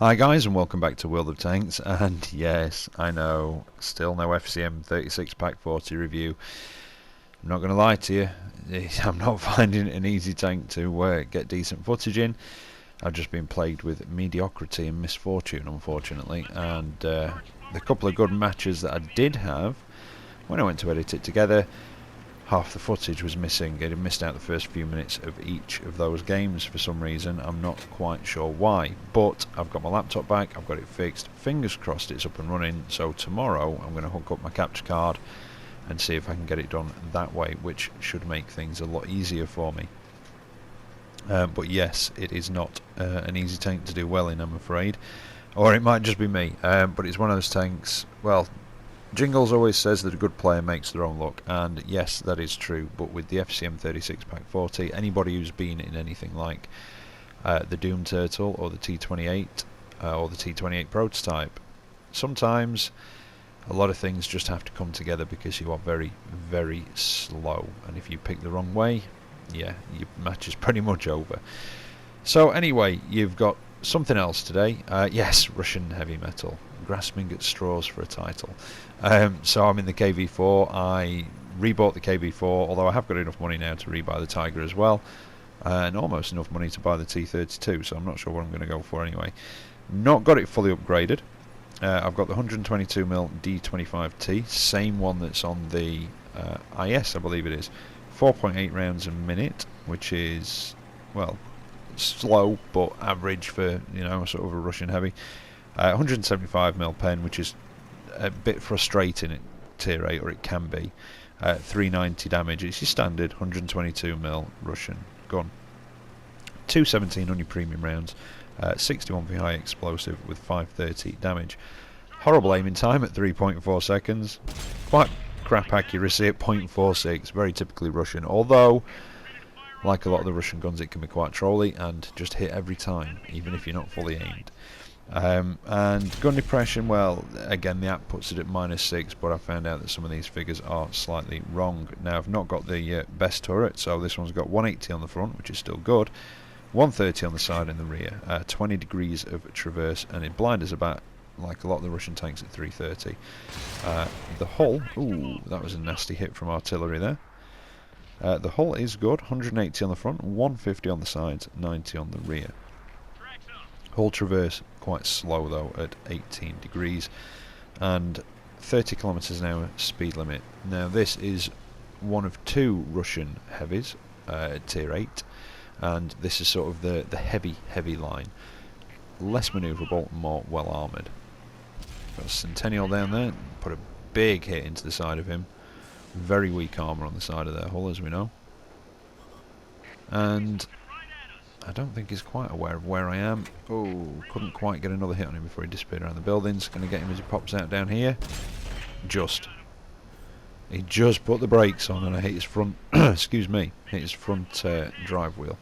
Hi guys and welcome back to World of Tanks, and yes, I know, still no FCM 36 Pack 40 review. I'm not going to lie to you, I'm not finding it an easy tank to get decent footage in. I've just been plagued with mediocrity and misfortune, unfortunately, and the couple of good matches that I did have, when I went to edit it together, half the footage was missing. It had missed out the first few minutes of each of those games for some reason. I'm not quite sure why, but I've got my laptop back, I've got it fixed, fingers crossed it's up and running, so tomorrow I'm going to hook up my capture card and see if I can get it done that way, which should make things a lot easier for me. But yes, it is not an easy tank to do well in, I'm afraid, or it might just be me, but it's one of those tanks, well, Jingles always says that a good player makes their own luck, and yes, that is true, but with the FCM 36 Pack 40, anybody who's been in anything like the Doom Turtle or the T28 or the T28 prototype, sometimes a lot of things just have to come together because you are very, very slow, and if you pick the wrong way, yeah, your match is pretty much over. So anyway, you've got something else today. Yes, Russian heavy metal, grasping at straws for a title. So I'm in the KV4. I rebought the KV4, although I have got enough money now to rebuy the Tiger as well, and almost enough money to buy the T32, so I'm not sure what I'm going to go for anyway. Not got it fully upgraded. I've got the 122mm D25T, same one that's on the IS, I believe it is. 4.8 rounds a minute, which is, well, slow but average for, you know, sort of a Russian heavy. 175mm pen, which is a bit frustrating at tier 8, or it can be. 390 damage, it's your standard 122mm Russian gun. 217 on your premium rounds, 61 for high explosive with 530 damage. Horrible aiming time at 3.4 seconds, quite crap accuracy at 0.46, very typically Russian, although like a lot of the Russian guns it can be quite trolly and just hit every time, even if you're not fully aimed. And gun depression, well, again the app puts it at -6, but I found out that some of these figures are slightly wrong. Now I've not got the best turret, so this one's got 180 on the front, which is still good, 130 on the side and the rear, 20 degrees of traverse, and it blinders about like a lot of the Russian tanks at 330. The hull, ooh, that was a nasty hit from artillery there. The hull is good, 180 on the front, 150 on the sides, 90 on the rear. Hull traverse quite slow though at 18 degrees and 30 kilometers an hour speed limit. Now this is one of two Russian heavies at tier 8, and this is sort of the heavy line. Less manoeuvrable, more well armoured. Got a Centennial down there, put a big hit into the side of him. Very weak armour on the side of their hull, as we know. And I don't think he's quite aware of where I am. Oh, couldn't quite get another hit on him before he disappeared around the buildings. Going to get him as he pops out down here. Just. He just put the brakes on and I hit his front, excuse me, hit his front drive wheel.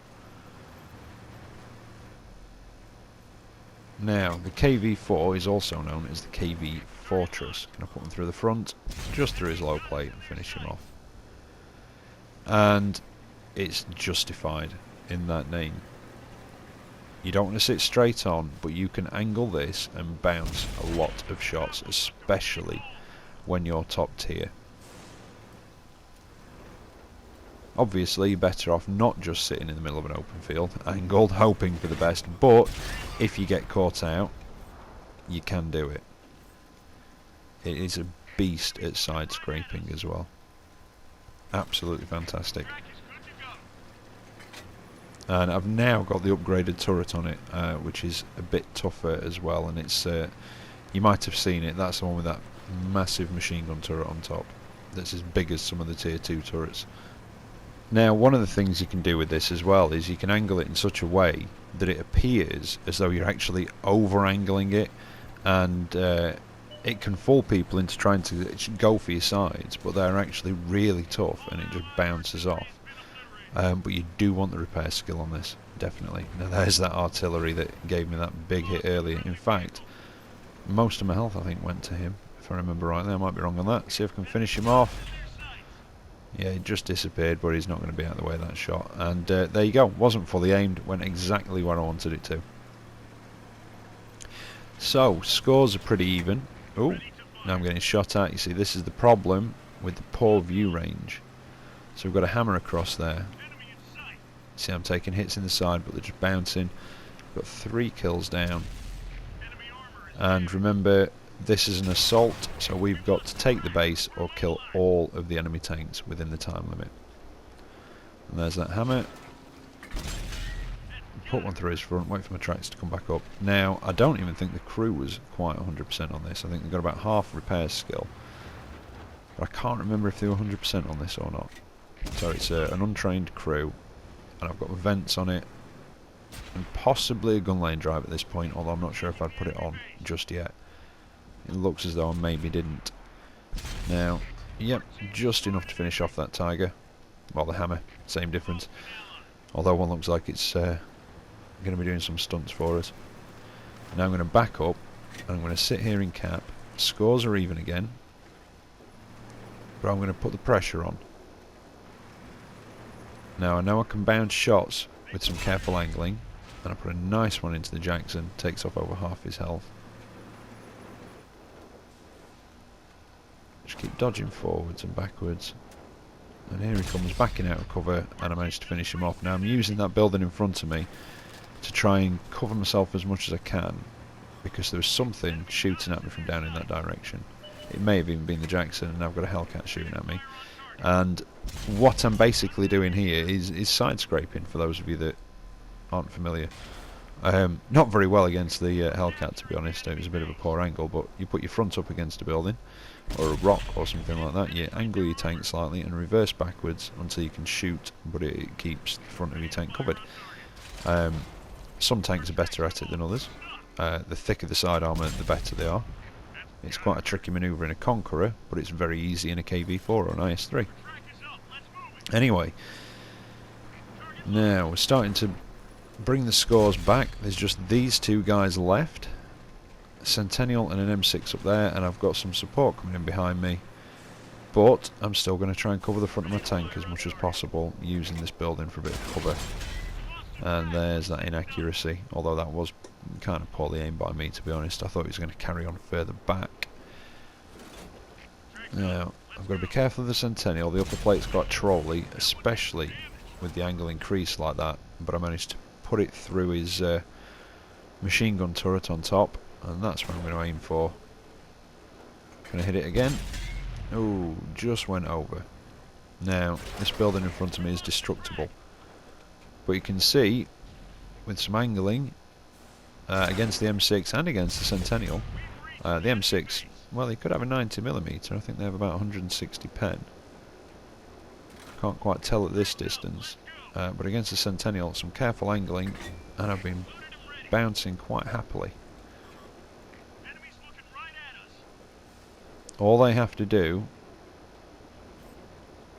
Now, the KV4 is also known as the KV Fortress. Going to put him through the front, just through his low plate and finish him off. And it's justified in that name. You don't want to sit straight on, but you can angle this and bounce a lot of shots, especially when you're top tier. Obviously, you're better off not just sitting in the middle of an open field, angled, hoping for the best, but if you get caught out, you can do it. It is a beast at side scraping as well. Absolutely fantastic. And I've now got the upgraded turret on it, which is a bit tougher as well, and it's you might have seen it, that's the one with that massive machine gun turret on top that's as big as some of the tier 2 turrets. Now one of the things you can do with this as well is you can angle it in such a way that it appears as though you're actually over angling it, and it can fool people into trying to go for your sides, but they're actually really tough and it just bounces off. But you do want the repair skill on this, definitely. Now there's that artillery that gave me that big hit earlier. In fact, most of my health I think went to him, if I remember rightly. I might be wrong on that. See if I can finish him off. Yeah, it just disappeared, but he's not going to be out of the way of that shot. And there you go, wasn't fully aimed, went exactly where I wanted it to. So, scores are pretty even. Oh, now I'm getting shot at. You see, this is the problem with the poor view range. So we've got a hammer across there. See, I'm taking hits in the side, but they're just bouncing. Got 3 kills down. And remember, this is an assault, so we've got to take the base or kill all of the enemy tanks within the time limit. And there's that hammer. Put one through his front, wait for my tracks to come back up. Now, I don't even think the crew was quite 100% on this. I think they've got about half repair skill. But I can't remember if they were 100% on this or not. So it's an untrained crew, and I've got vents on it, and possibly a gun lane drive at this point, although I'm not sure if I'd put it on just yet. It looks as though I maybe didn't. Now, yep, just enough to finish off that Tiger. Well, the hammer, same difference. Although one looks like it's going to be doing some stunts for us. Now I'm going to back up, and I'm going to sit here in cap. Scores are even again, but I'm going to put the pressure on. Now I know I can bounce shots with some careful angling, and I put a nice one into the Jackson, takes off over half his health. Just keep dodging forwards and backwards. And here he comes, backing out of cover, and I managed to finish him off. Now I'm using that building in front of me to try and cover myself as much as I can, because there was something shooting at me from down in that direction. It may have even been the Jackson, and I've got a Hellcat shooting at me. And what I'm basically doing here is side scraping, for those of you that aren't familiar. Not very well against the Hellcat, to be honest. It was a bit of a poor angle, but you put your front up against a building or a rock or something like that, you angle your tank slightly and reverse backwards until you can shoot, but it keeps the front of your tank covered. Some tanks are better at it than others. The thicker the side armour, the better they are. It's quite a tricky manoeuvre in a Conqueror, but it's very easy in a KV-4 or an IS-3. Anyway, now we're starting to bring the scores back. There's just these two guys left, a Centennial and an M6 up there, and I've got some support coming in behind me, but I'm still going to try and cover the front of my tank as much as possible using this building for a bit of cover. And there's that inaccuracy, although that was kind of poorly aimed by me, to be honest. I thought he was going to carry on further back. Now, I've got to be careful of the Centennial. The upper plate's quite trolly, especially with the angle increased like that, but I managed to put it through his machine gun turret on top, and that's what I'm going to aim for. Going to hit it again. Oh, just went over. Now, this building in front of me is destructible. But you can see, with some angling, against the M6 and against the Centennial, the M6, well, they could have a 90mm. I think they have about 160 pen. Can't quite tell at this distance. But against the Centennial, some careful angling, and I've been bouncing quite happily. All they have to do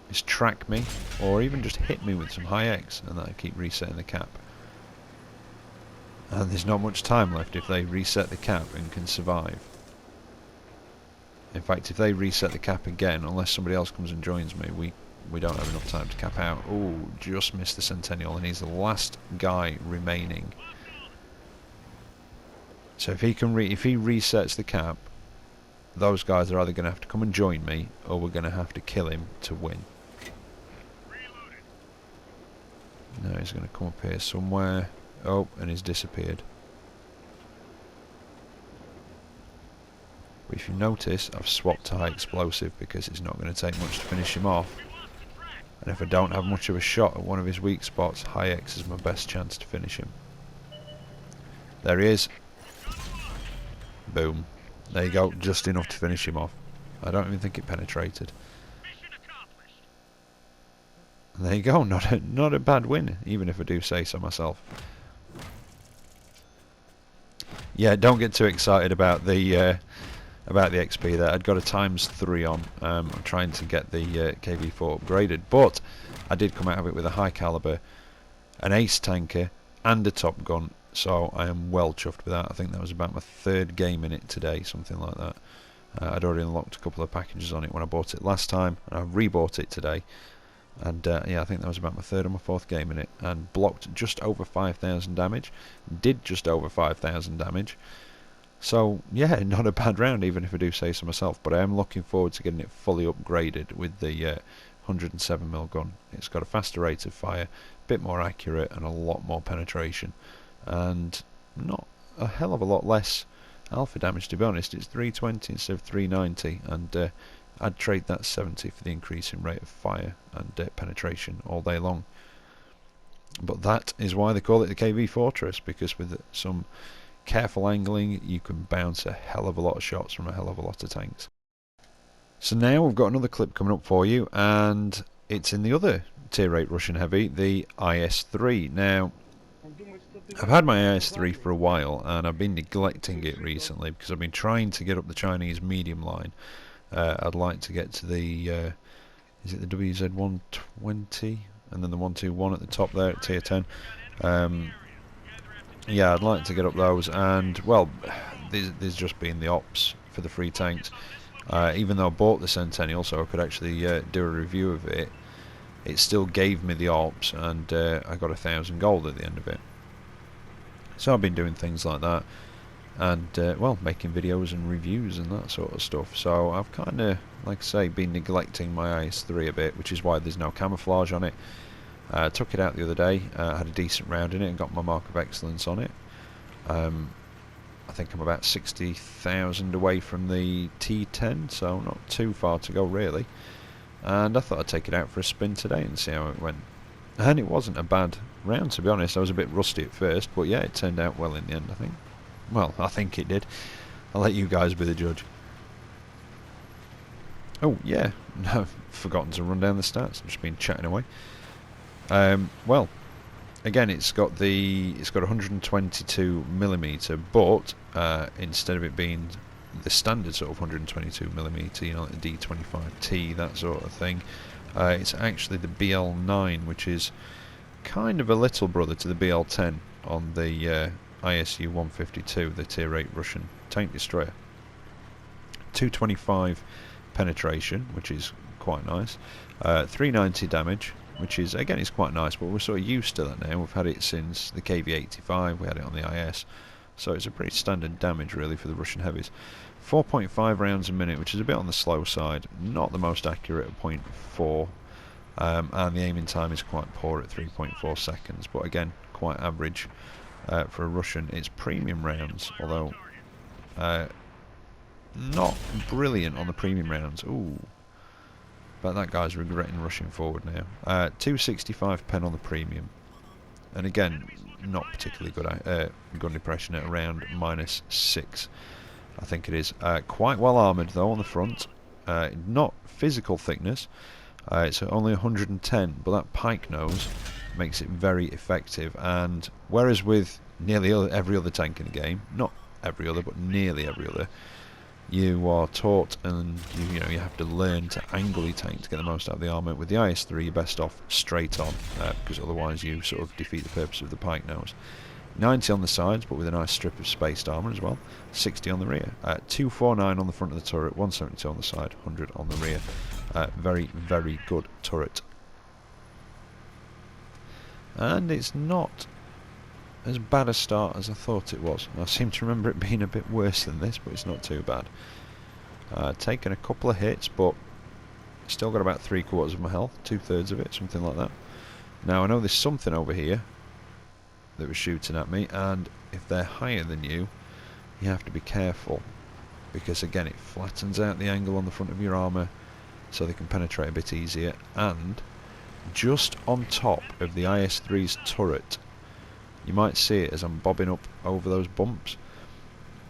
is track me, or even just hit me with some high X, and then I keep resetting the cap. And there's not much time left if they reset the cap and can survive. In fact, if they reset the cap again, unless somebody else comes and joins me, we don't have enough time to cap out. Oh, just missed the Centennial, and he's the last guy remaining. So if he resets the cap, those guys are either going to have to come and join me, or we're going to have to kill him to win. Now he's going to come up here somewhere. Oh, and he's disappeared. But if you notice, I've swapped to high explosive because it's not going to take much to finish him off. And if I don't have much of a shot at one of his weak spots, high X is my best chance to finish him. There he is. Boom. There you go, just enough to finish him off. I don't even think it penetrated. And there you go, not a bad win, even if I do say so myself. Yeah, don't get too excited about the XP there. I'd got a ×3 on. I'm trying to get the KV-4 upgraded, but I did come out of it with a high caliber, an ace tanker, and a top gun. So I am well chuffed with that. I think that was about my 3rd game in it today, something like that. I'd already unlocked a couple of packages on it when I bought it last time, and I rebought it today. And yeah, I think that was about my 3rd or my 4th game in it, and blocked just over 5,000 damage. Did just over 5,000 damage. So yeah, not a bad round, even if I do say so myself. But I am looking forward to getting it fully upgraded with the 107mm gun. It's got a faster rate of fire, a bit more accurate, and a lot more penetration, and not a hell of a lot less alpha damage, to be honest. It's 320 instead of 390, and I'd trade that 70 for the increase in rate of fire and penetration all day long. But that is why they call it the KV Fortress, because with some careful angling you can bounce a hell of a lot of shots from a hell of a lot of tanks. So now we've got another clip coming up for you, and it's in the other tier 8 Russian heavy, the IS-3. Now, I've had my IS-3 for a while, and I've been neglecting it recently because I've been trying to get up the Chinese medium line. I'd like to get to the, is it the WZ-120, and then the 121 at the top there at tier 10. Yeah, I'd like to get up those, and well, there's just been the ops for the free tanks. Even though I bought the Centennial so I could actually do a review of it, it still gave me the ops, and I got 1,000 gold at the end of it. So I've been doing things like that, and well, making videos and reviews and that sort of stuff. So I've kind of, like I say, been neglecting my IS-3 a bit, which is why there's no camouflage on it. Took it out the other day, had a decent round in it and got my mark of excellence on it. I think I'm about 60,000 away from the T10, so not too far to go really. And I thought I'd take it out for a spin today and see how it went. And it wasn't a bad round, to be honest. I was a bit rusty at first, but yeah, it turned out well in the end, I think. Well, I think it did. I'll let you guys be the judge. Oh yeah, I've forgotten to run down the stats. I've just been chatting away. Well, again, it's got 122mm, but instead of it being the standard sort of 122mm, you know, like the D25T, that sort of thing, it's actually the BL9, which is kind of a little brother to the BL10 on the ISU 152, the tier 8 Russian tank destroyer. 225 penetration, which is quite nice. 390 damage, which is, again, it's quite nice, but we're sort of used to that now. We've had it since the KV-85, we had it on the IS, so it's a pretty standard damage really for the Russian heavies. 4.5 rounds a minute, which is a bit on the slow side, not the most accurate at 0.4, and the aiming time is quite poor at 3.4 seconds, but again, quite average for a Russian. It's premium rounds, although not brilliant on the premium rounds. Ooh. But that guy's regretting rushing forward now. 265 pen on the premium, and again, not particularly good gun depression at around -6, I think it is. Quite well armoured though on the front. Not physical thickness. It's only 110, but that pike nose makes it very effective. And whereas with nearly every other tank in the game, not every other, but nearly every other, you are taught and you know you have to learn to angle your tank to get the most out of the armour. With the IS-3 you're best off straight on, because otherwise you sort of defeat the purpose of the pike nose. 90 on the sides, but with a nice strip of spaced armour as well. 60 on the rear. 249 on the front of the turret, 172 on the side, 100 on the rear. Very, very good turret. And it's not as bad a start as I thought it was. I seem to remember it being a bit worse than this, but it's not too bad. Taken a couple of hits, but still got about 3/4 of my health, 2/3 of it, something like that. Now I know there's something over here that was shooting at me, and if they're higher than you, you have to be careful, because again it flattens out the angle on the front of your armour so they can penetrate a bit easier. And just on top of the IS-3's turret, you might see it as I'm bobbing up over those bumps,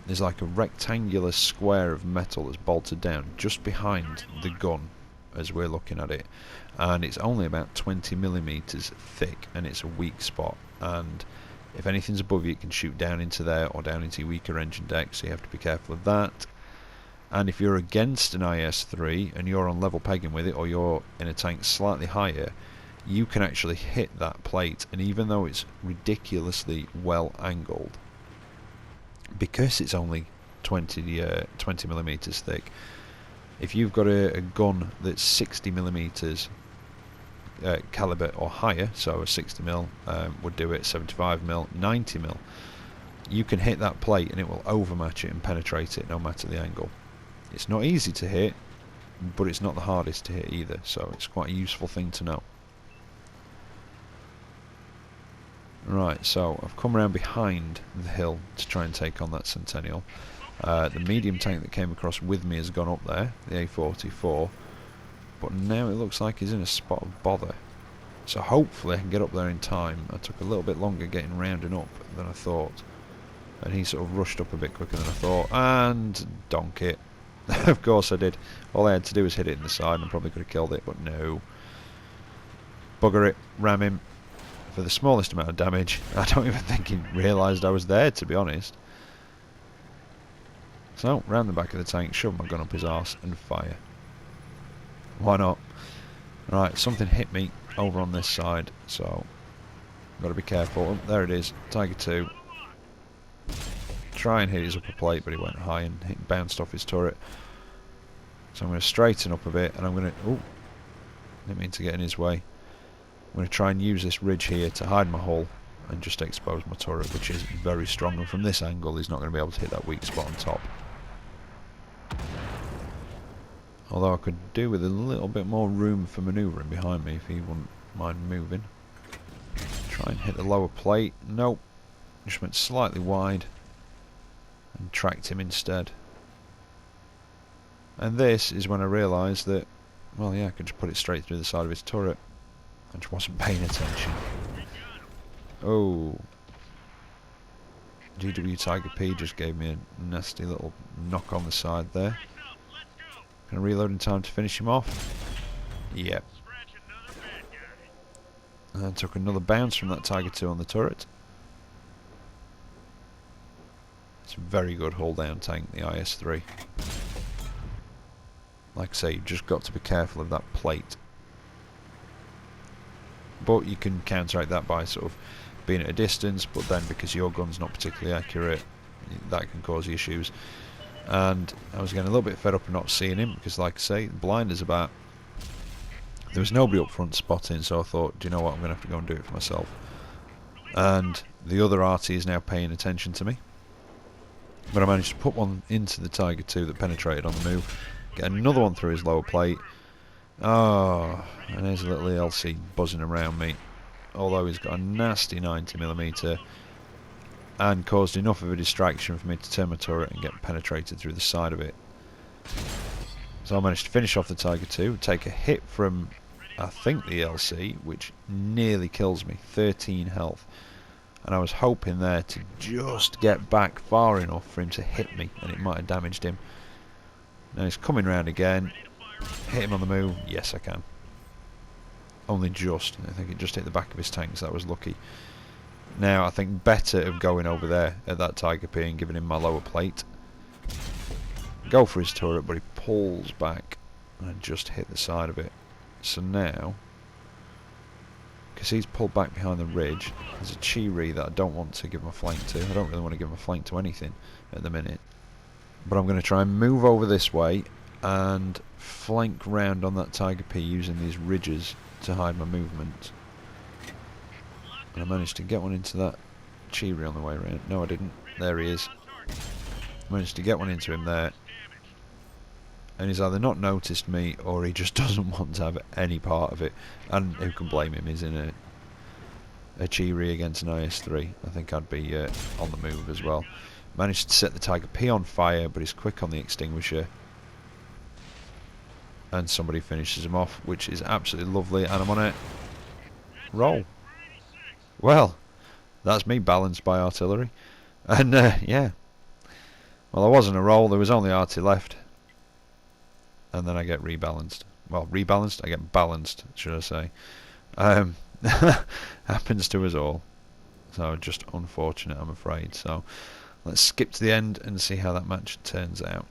there's like a rectangular square of metal that's bolted down just behind the gun as we're looking at it, and it's only about 20mm thick, and it's a weak spot, and if anything's above you it can shoot down into there or down into your weaker engine deck, so you have to be careful of that. And if you're against an IS-3 and you're on level pegging with it, or you're in a tank slightly higher, you can actually hit that plate, and even though it's ridiculously well angled, because it's only 20mm thick, if you've got a gun that's 60mm caliber or higher, so a 60mm would do it, 75mm, 90mm, you can hit that plate and it will overmatch it and penetrate it no matter the angle. It's not easy to hit, but it's not the hardest to hit either, so it's quite a useful thing to know. Right, so I've come around behind the hill to try and take on that Centennial. The medium tank that came across with me has gone up there, the A44, but now it looks like he's in a spot of bother. So hopefully I can get up there in time. I took a little bit longer getting round and up than I thought, and he sort of rushed up a bit quicker than I thought, and donk it. Of course I did. All I had to do was hit it in the side and I probably could have killed it, but no. Bugger it, ram him for the smallest amount of damage. I don't even think he realised I was there, to be honest. So, round the back of the tank, shove my gun up his arse and fire. Why not? Right, something hit me over on this side, so got to be careful. Oh, there it is, Tiger 2. Try and hit his upper plate, but he went high and bounced off his turret. So I'm going to straighten up a bit, and I'm going to... Oh, didn't mean to get in his way. I'm going to try and use this ridge here to hide my hull and just expose my turret, which is very strong, and from this angle he's not going to be able to hit that weak spot on top. Although I could do with a little bit more room for manoeuvring behind me if he wouldn't mind moving. Try and hit the lower plate. Nope. Just went slightly wide and tracked him instead. And this is when I realised that, well, yeah, I could just put it straight through the side of his turret. I just wasn't paying attention. Oh. GW Tiger P just gave me a nasty little knock on the side there. Can I reload in time to finish him off? Yep. And took another bounce from that Tiger 2 on the turret. It's a very good hull down tank, the IS-3. Like I say, you've just got to be careful of that plate. But you can counteract that by sort of being at a distance, but then because your gun's not particularly accurate, that can cause you issues. And I was getting a little bit fed up of not seeing him, because like I say, the blinders about. There was nobody up front spotting, so I thought, do you know what, I'm going to have to go and do it for myself. And the other RT is now paying attention to me. But I managed to put one into the Tiger 2 that penetrated on the move, get another one through his lower plate. Oh, and there's a little ELC buzzing around me, although he's got a nasty 90mm and caused enough of a distraction for me to turn my turret and get penetrated through the side of it. So I managed to finish off the Tiger 2, take a hit from, I think, the ELC, which nearly kills me, 13 health. And I was hoping there to just get back far enough for him to hit me, and it might have damaged him. Now he's coming round again. Hit him on the move. Yes, I can. Only just. I think it just hit the back of his tank, so that was lucky. Now I think better of going over there at that Tiger P and giving him my lower plate. Go for his turret, but he pulls back and I just hit the side of it. So now, because he's pulled back behind the ridge, there's a Chi-Ri that I don't want to give my flank to. I don't really want to give my flank to anything at the minute. But I'm going to try and move over this way and flank round on that Tiger P using these ridges to hide my movement. And I managed to get one into that Chi-Ri on the way around. No, I didn't. There he is. I managed to get one into him there. And he's either not noticed me or he just doesn't want to have any part of it. And who can blame him? He's in a Chi-Ri against an IS-3. I think I'd be on the move as well. Managed to set the Tiger P on fire, but he's quick on the extinguisher. And somebody finishes him off, which is absolutely lovely. And I'm on a roll. Well, that's me balanced by artillery. And yeah. Well, I was on a roll. There was only RT left. And then I get rebalanced. Well, rebalanced? I get balanced, should I say. Happens to us all. So just unfortunate, I'm afraid. So let's skip to the end and see how that match turns out.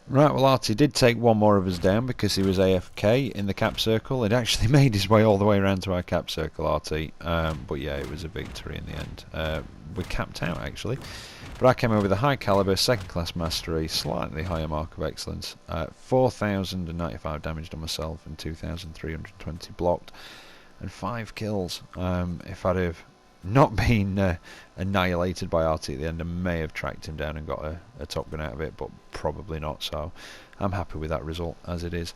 Right, well, RT did take one more of us down because he was AFK in the cap circle. It actually made his way all the way around to our cap circle, RT. But yeah, it was a victory in the end. We capped out, actually. But I came over with a high caliber, second class mastery, slightly higher mark of excellence. 4,095 damage on myself and 2,320 blocked. And 5 kills. If I'd have not been annihilated by RT at the end. I may have tracked him down and got a Top Gun out of it, but probably not, so I'm happy with that result as it is.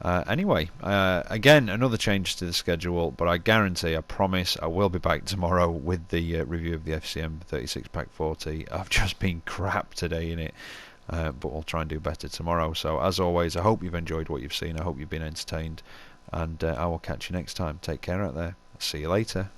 Anyway, again, another change to the schedule, but I guarantee, I promise, I will be back tomorrow with the review of the FCM 36 Pack 40. I've just been crap today in it, but we'll try and do better tomorrow. So, as always, I hope you've enjoyed what you've seen. I hope you've been entertained, and I will catch you next time. Take care out there. See you later.